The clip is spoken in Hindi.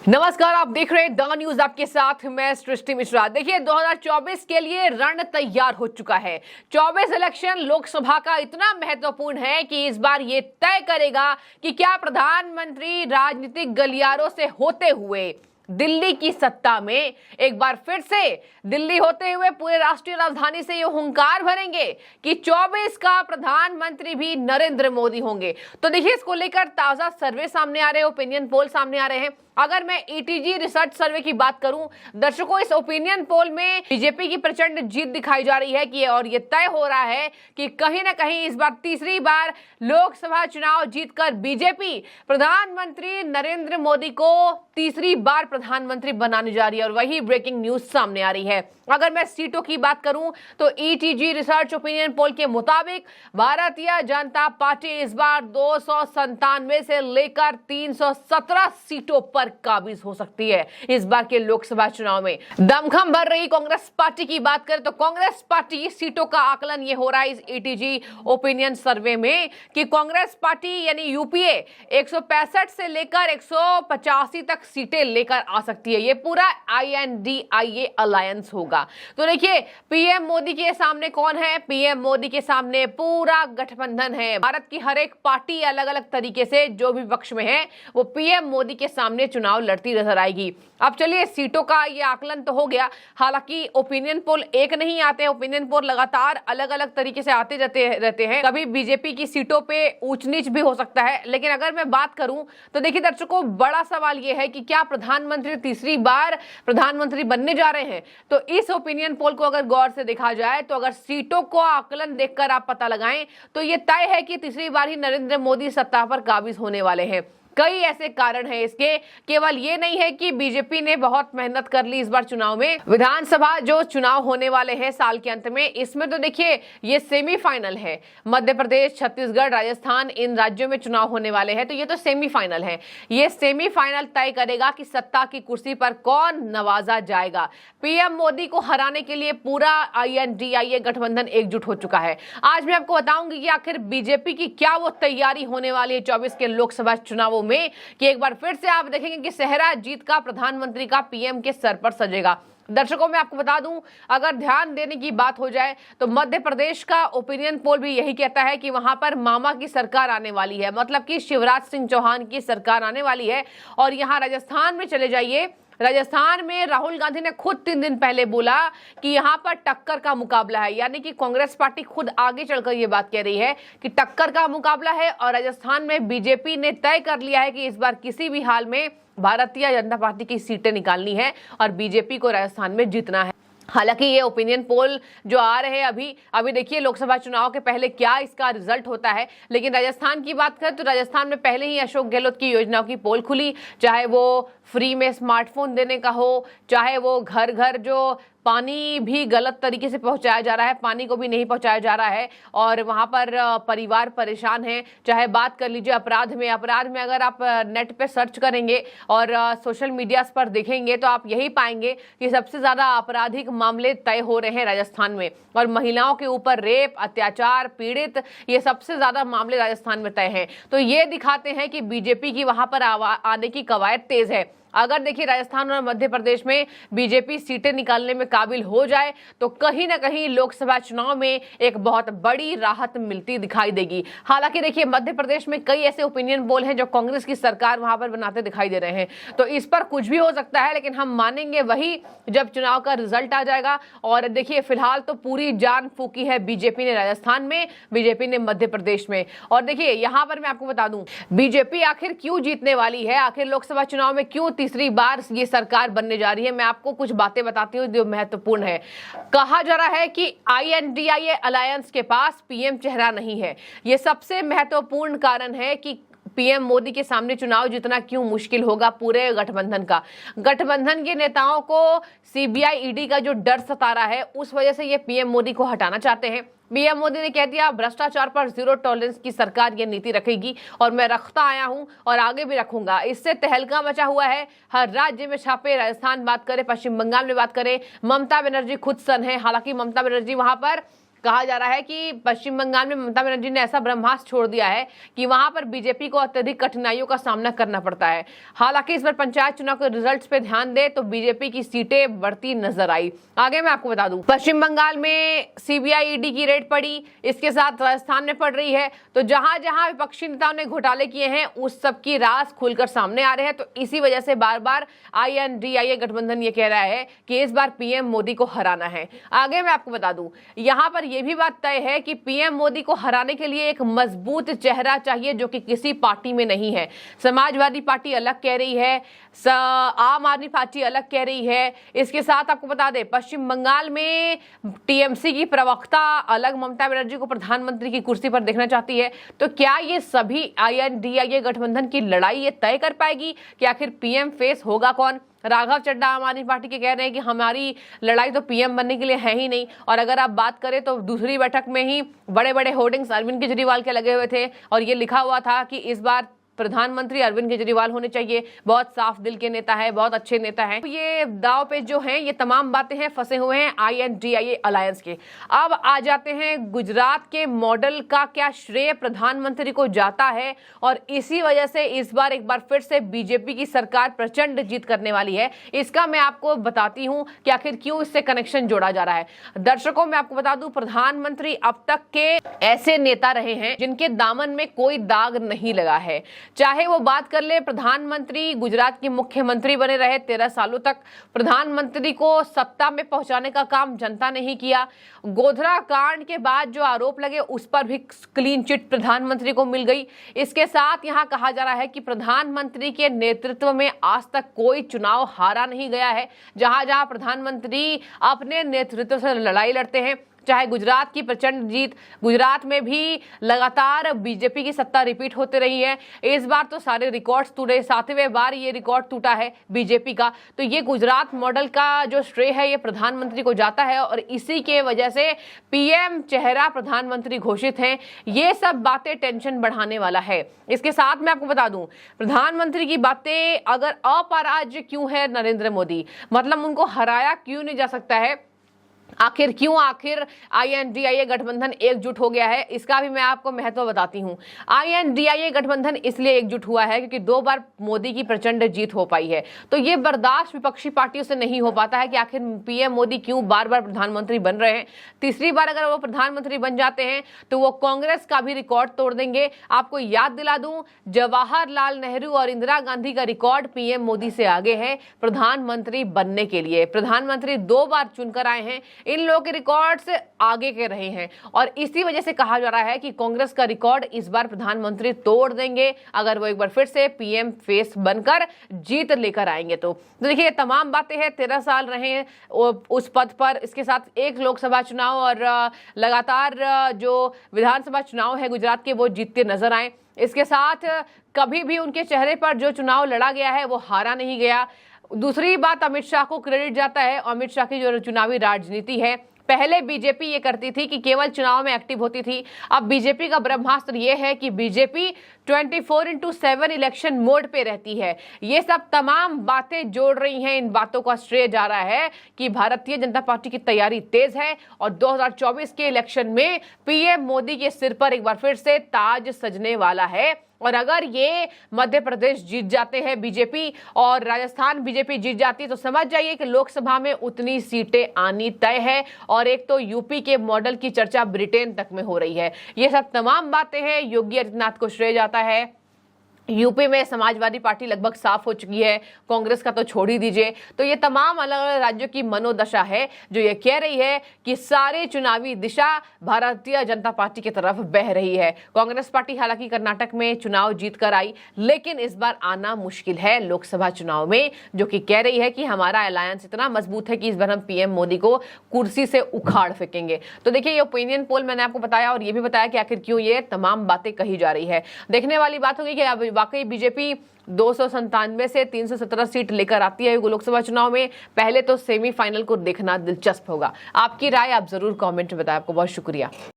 नमस्कार, आप देख रहे हैं द न्यूज। आपके साथ मैं सृष्टि मिश्रा। देखिए, 2024 के लिए रण तैयार हो चुका है। 24 इलेक्शन लोकसभा का इतना महत्वपूर्ण है कि इस बार ये तय करेगा कि क्या प्रधानमंत्री राजनीतिक गलियारों से होते हुए दिल्ली की सत्ता में एक बार फिर से दिल्ली होते हुए पूरे राष्ट्रीय राजधानी से ये हुंकार भरेंगे कि 24 का प्रधानमंत्री भी नरेंद्र मोदी होंगे। तो देखिए, इसको लेकर ताजा सर्वे सामने आ रहे हैं, ओपिनियन पोल सामने आ रहे हैं। अगर मैं ईटीजी रिसर्च सर्वे की बात करूं, दर्शकों, इस ओपिनियन पोल में बीजेपी की प्रचंड जीत दिखाई जा रही है कि और ये तय हो रहा है कि कहीं ना कहीं इस बार तीसरी बार लोकसभा चुनाव जीतकर बीजेपी प्रधानमंत्री नरेंद्र मोदी को तीसरी बार प्रधानमंत्री बनाने जा रही है। और वही ब्रेकिंग न्यूज सामने आ रही है। अगर मैं सीटों की बात करूं तो ईटीजी रिसर्च ओपिनियन पोल के मुताबिक भारतीय जनता पार्टी इस बार 297 से लेकर 317 सीटों पर काबिज हो सकती है। इस बार के लोकसभा चुनाव में दमखम भर रही कांग्रेस पार्टी की बात करें तो कांग्रेस पार्टी सीटों का आकलन ये हो रहा है इस ईटीजी ओपिनियन सर्वे में कि कांग्रेस पार्टी यानी यूपीए 165 से लेकर 185 तक सीटें लेकर आ सकती है। ये पूरा INDIA अलायंस होगा। तो देखिए, पीएम मोदी के सामने कौन है? पीएम मोदी के सामने पूरा गठबंधन है। भारत की हर एक पार्टी अलग अलग तरीके से जो भी पक्ष में है वो पीएम मोदी के सामने चुनाव लड़ती नजर आएगी। अब चलिए, सीटों का ये आकलन तो हो गया। हालांकि ओपिनियन पोल एक नहीं आते हैं, ओपिनियन पोल लगातार अलग अलग तरीके से आते जाते रहते हैं। कभी बीजेपी की सीटों पे ऊंच नीच भी हो सकता है। लेकिन अगर मैं बात करूं तो देखिए दर्शकों, बड़ा सवाल ये है कि क्या प्रधानमंत्री तीसरी बार प्रधानमंत्री बनने जा रहे हैं? तो इस ओपिनियन पोल को अगर गौर से देखा जाए तो अगर सीटों को आकलन देखकर आप पता लगाएं तो ये तय है कि तीसरी बार ही नरेंद्र मोदी सत्ता पर काबिज होने वाले हैं। कई ऐसे कारण हैं इसके। केवल ये नहीं है कि बीजेपी ने बहुत मेहनत कर ली इस बार चुनाव में। विधानसभा जो चुनाव होने वाले हैं साल के अंत में, इसमें तो देखिए ये सेमीफाइनल है। मध्य प्रदेश, छत्तीसगढ़, राजस्थान, इन राज्यों में चुनाव होने वाले हैं। तो ये तो सेमीफाइनल है। ये सेमीफाइनल तय करेगा कि सत्ता की कुर्सी पर कौन नवाजा जाएगा। पीएम मोदी को हराने के लिए पूरा INDIA गठबंधन एकजुट हो चुका है। आज मैं आपको बताऊंगी कि आखिर बीजेपी की क्या वो तैयारी होने वाली है 24 के लोकसभा चुनावों में कि एक बार फिर से आप देखेंगे कि सेहरा जीत का प्रधानमंत्री का पीएम के सर पर सजेगा। दर्शकों, मैं आपको बता दूं, अगर ध्यान देने की बात हो जाए तो मध्य प्रदेश का ओपिनियन पोल भी यही कहता है कि वहां पर मामा की सरकार आने वाली है, मतलब कि शिवराज सिंह चौहान की सरकार आने वाली है। और यहां राजस्थान में चले जाइए, राजस्थान में राहुल गांधी ने खुद 3 दिन पहले बोला कि यहां पर टक्कर का मुकाबला है। यानी कि कांग्रेस पार्टी खुद आगे चलकर यह बात कह रही है कि टक्कर का मुकाबला है। और राजस्थान में बीजेपी ने तय कर लिया है कि इस बार किसी भी हाल में भारतीय जनता पार्टी की सीटें निकालनी है और बीजेपी को राजस्थान में जीतना है। हालांकि ये ओपिनियन पोल जो आ रहे हैं अभी देखिए लोकसभा चुनाव के पहले क्या इसका रिजल्ट होता है। लेकिन राजस्थान की बात करें तो राजस्थान में पहले ही अशोक गहलोत की योजनाओं की पोल खुली, चाहे वो फ्री में स्मार्टफोन देने का हो, चाहे वो घर घर जो पानी भी गलत तरीके से पहुंचाया जा रहा है, पानी को भी नहीं पहुंचाया जा रहा है और वहां पर परिवार परेशान है। चाहे बात कर लीजिए अपराध में अगर आप नेट पे सर्च करेंगे और सोशल मीडिया पर देखेंगे तो आप यही पाएंगे कि सबसे ज्यादा आपराधिक मामले तय हो रहे हैं राजस्थान में। और महिलाओं के ऊपर रेप, अत्याचार, पीड़ित, ये सबसे ज्यादा मामले राजस्थान में तय हैं। तो ये दिखाते हैं कि बीजेपी की वहां पर आने की कवायद तेज है। अगर देखिए राजस्थान और मध्य प्रदेश में बीजेपी सीटें निकालने में काबिल हो जाए तो कहीं ना कहीं लोकसभा चुनाव में एक बहुत बड़ी राहत मिलती दिखाई देगी। हालांकि देखिए, मध्य प्रदेश में कई ऐसे ओपिनियन पोल हैं जो कांग्रेस की सरकार वहां पर बनाते दिखाई दे रहे हैं। तो इस पर कुछ भी हो सकता है, लेकिन हम मानेंगे वही जब चुनाव का रिजल्ट आ जाएगा। और देखिए, फिलहाल तो पूरी जान फूकी है बीजेपी ने राजस्थान में, बीजेपी ने मध्य प्रदेश में। और देखिए, यहां पर मैं आपको बता दूं, बीजेपी आखिर क्यों जीतने वाली है, आखिर लोकसभा चुनाव में क्यों तीसरी बार ये सरकार बनने जा रही है। मैं आपको कुछ बातें बताती हूं जो महत्वपूर्ण है। कहा जा रहा है कि INDIA अलायंस के पास पीएम चेहरा नहीं है। ये सबसे महत्वपूर्ण कारण है कि पीएम मोदी के सामने चुनाव जीतना क्यों मुश्किल होगा पूरे गठबंधन का। गठबंधन के नेताओं को CBI ED का जो डर सता रहा है, उस वजह से ये पीएम मोदी को हटाना चाहते हैं। पीएम मोदी ने कह दिया भ्रष्टाचार पर जीरो टॉलरेंस की सरकार ये नीति रखेगी और मैं रखता आया हूं और आगे भी रखूंगा। इससे तहलका मचा हुआ है। हर राज्य में छापे, राजस्थान बात करें, पश्चिम बंगाल में बात करें, ममता बनर्जी खुद सन है। हालांकि ममता बनर्जी वहां पर कहा जा रहा है कि पश्चिम बंगाल में ममता बनर्जी ने ऐसा ब्रह्मास्त्र छोड़ दिया है कि वहां पर बीजेपी को अत्यधिक कठिनाइयों का सामना करना पड़ता है। हालांकि इस बार पंचायत चुनाव के रिजल्ट्स पे ध्यान दे तो बीजेपी की सीटें बढ़ती नजर आई। आगे मैं आपको बता दूं, पश्चिम बंगाल में सीबीआई ईडी की रेड पड़ी, इसके साथ राजस्थान में पड़ रही है। तो जहां जहां विपक्षी नेताओं ने घोटाले किए हैं उस सब की राज खुलकर सामने आ रहे हैं। तो इसी वजह से बार बार INDIA गठबंधन ये कह रहा है कि इस बार पीएम मोदी को हराना है। आगे मैं आपको बता दूं, यहां पर यह भी बात तय है कि पीएम मोदी को हराने के लिए एक मजबूत चेहरा चाहिए जो कि किसी पार्टी में नहीं है। समाजवादी पार्टी अलग कह रही है, आम आदमी पार्टी अलग कह रही है। इसके साथ आपको बता दें, पश्चिम बंगाल में टीएमसी की प्रवक्ता अलग ममता बनर्जी को प्रधानमंत्री की कुर्सी पर देखना चाहती है। तो क्या ये सभी INDIA गठबंधन की लड़ाई ये तय कर पाएगी कि आखिर पीएम फेस होगा कौन? राघव चड्ढा आम आदमी पार्टी के कह रहे हैं कि हमारी लड़ाई तो पीएम बनने के लिए है ही नहीं। और अगर आप बात करें तो दूसरी बैठक में ही बड़े बड़े होर्डिंग्स अरविंद केजरीवाल के लगे हुए थे और ये लिखा हुआ था कि इस बार प्रधानमंत्री अरविंद केजरीवाल होने चाहिए। बहुत साफ दिल के नेता है, बहुत अच्छे नेता हैं। ये दाव पे जो हैं ये तमाम बातें हैं फंसे हुए हैं INDIA अलायंस के। अब आ जाते हैं गुजरात के मॉडल का क्या श्रेय प्रधानमंत्री को जाता है और इसी वजह से इस बार एक बार फिर से बीजेपी की सरकार प्रचंड जीत करने वाली है। इसका मैं आपको बताती हूं कि आखिर क्यों इससे कनेक्शन जोड़ा जा रहा है। दर्शकों, मैं आपको बता दूं, प्रधानमंत्री अब तक के ऐसे नेता रहे हैं जिनके दामन में कोई दाग नहीं लगा है। चाहे वो बात कर ले, प्रधानमंत्री गुजरात के मुख्यमंत्री बने रहे 13 सालों तक, प्रधानमंत्री को सत्ता में पहुंचाने का काम जनता ने ही किया। गोधरा कांड के बाद जो आरोप लगे उस पर भी क्लीन चिट प्रधानमंत्री को मिल गई। इसके साथ यहां कहा जा रहा है कि प्रधानमंत्री के नेतृत्व में आज तक कोई चुनाव हारा नहीं गया है। जहां जहां प्रधानमंत्री अपने नेतृत्व से लड़ाई लड़ते हैं, चाहे गुजरात की प्रचंड जीत, गुजरात में भी लगातार बीजेपी की सत्ता रिपीट होते रही है। इस बार तो सारे रिकॉर्ड्स टूटे, 7वें बार ये रिकॉर्ड टूटा है बीजेपी का। तो ये गुजरात मॉडल का जो श्रेय है ये प्रधानमंत्री को जाता है और इसी के वजह से पीएम चेहरा प्रधानमंत्री घोषित हैं। ये सब बातें टेंशन बढ़ाने वाला है। इसके साथ मैं आपको बता दूं, प्रधानमंत्री की बातें अगर अपराज्य क्यों है नरेंद्र मोदी, मतलब उनको हराया क्यों नहीं जा सकता है, आखिर INDIA गठबंधन एकजुट हो गया है, इसका भी मैं आपको महत्व बताती हूं। INDIA गठबंधन इसलिए एकजुट हुआ है क्योंकि 2 बार मोदी की प्रचंड जीत हो पाई है। तो ये बर्दाश्त विपक्षी पार्टियों से नहीं हो पाता है कि आखिर पीएम मोदी क्यों बार बार प्रधानमंत्री बन रहे हैं। तीसरी बार अगर वो प्रधानमंत्री बन जाते हैं तो वो कांग्रेस का भी रिकॉर्ड तोड़ देंगे। आपको याद दिला दूं, जवाहरलाल नेहरू और इंदिरा गांधी का रिकॉर्ड पीएम मोदी से आगे है प्रधानमंत्री बनने के लिए। प्रधानमंत्री 2 बार चुनकर आए हैं, इन लोगों के रिकॉर्ड्स आगे के रहे हैं और इसी वजह से कहा जा रहा है कि कांग्रेस का रिकॉर्ड इस बार प्रधानमंत्री तोड़ देंगे अगर वो एक बार फिर से पीएम फेस बनकर जीत लेकर आएंगे। तो देखिए, तमाम बातें हैं, 13 साल रहे हैं उस पद पर। इसके साथ एक लोकसभा चुनाव और लगातार जो विधानसभा चुनाव है गुजरात के वो जीतते नजर आए। इसके साथ कभी भी उनके चेहरे पर जो चुनाव लड़ा गया है वो हारा नहीं गया। दूसरी बात, अमित शाह को क्रेडिट जाता है। अमित शाह की जो चुनावी राजनीति है, पहले बीजेपी ये करती थी कि केवल चुनाव में एक्टिव होती थी। अब बीजेपी का ब्रह्मास्त्र ये है कि बीजेपी 24/7 इलेक्शन मोड पे रहती है। ये सब तमाम बातें जोड़ रही हैं। इन बातों का श्रेय जा रहा है कि भारतीय जनता पार्टी की तैयारी तेज है और 2024 के इलेक्शन में पीएम मोदी के सिर पर एक बार फिर से ताज सजने वाला है। और अगर ये मध्य प्रदेश जीत जाते हैं बीजेपी और राजस्थान बीजेपी जीत जाती है तो समझ जाइए कि लोकसभा में उतनी सीटें आनी तय है। और एक तो यूपी के मॉडल की चर्चा ब्रिटेन तक में हो रही है। ये सब तमाम बातें हैं, योगी आदित्यनाथ को श्रेय जाता है। यूपी में समाजवादी पार्टी लगभग साफ हो चुकी है, कांग्रेस का तो छोड़ ही दीजिए। तो ये तमाम अलग अलग राज्यों की मनोदशा है जो ये कह रही है कि सारी चुनावी दिशा भारतीय जनता पार्टी की तरफ बह रही है। कांग्रेस पार्टी हालांकि कर्नाटक में चुनाव जीत कर आई, लेकिन इस बार आना मुश्किल है लोकसभा चुनाव में, जो कि कह रही है कि हमारा अलायंस इतना मजबूत है कि इस बार हम पीएम मोदी को कुर्सी से उखाड़ फेंकेंगे। तो देखिए, ये ओपिनियन पोल मैंने आपको बताया और ये भी बताया कि आखिर क्यों ये तमाम बातें कही जा रही है। देखने वाली बात होगी कि वाकई बीजेपी 297 से 317 सीट लेकर आती है लोकसभा चुनाव में। पहले तो सेमीफाइनल को देखना दिलचस्प होगा। आपकी राय आप जरूर कमेंट में बताएं। आपको बहुत शुक्रिया।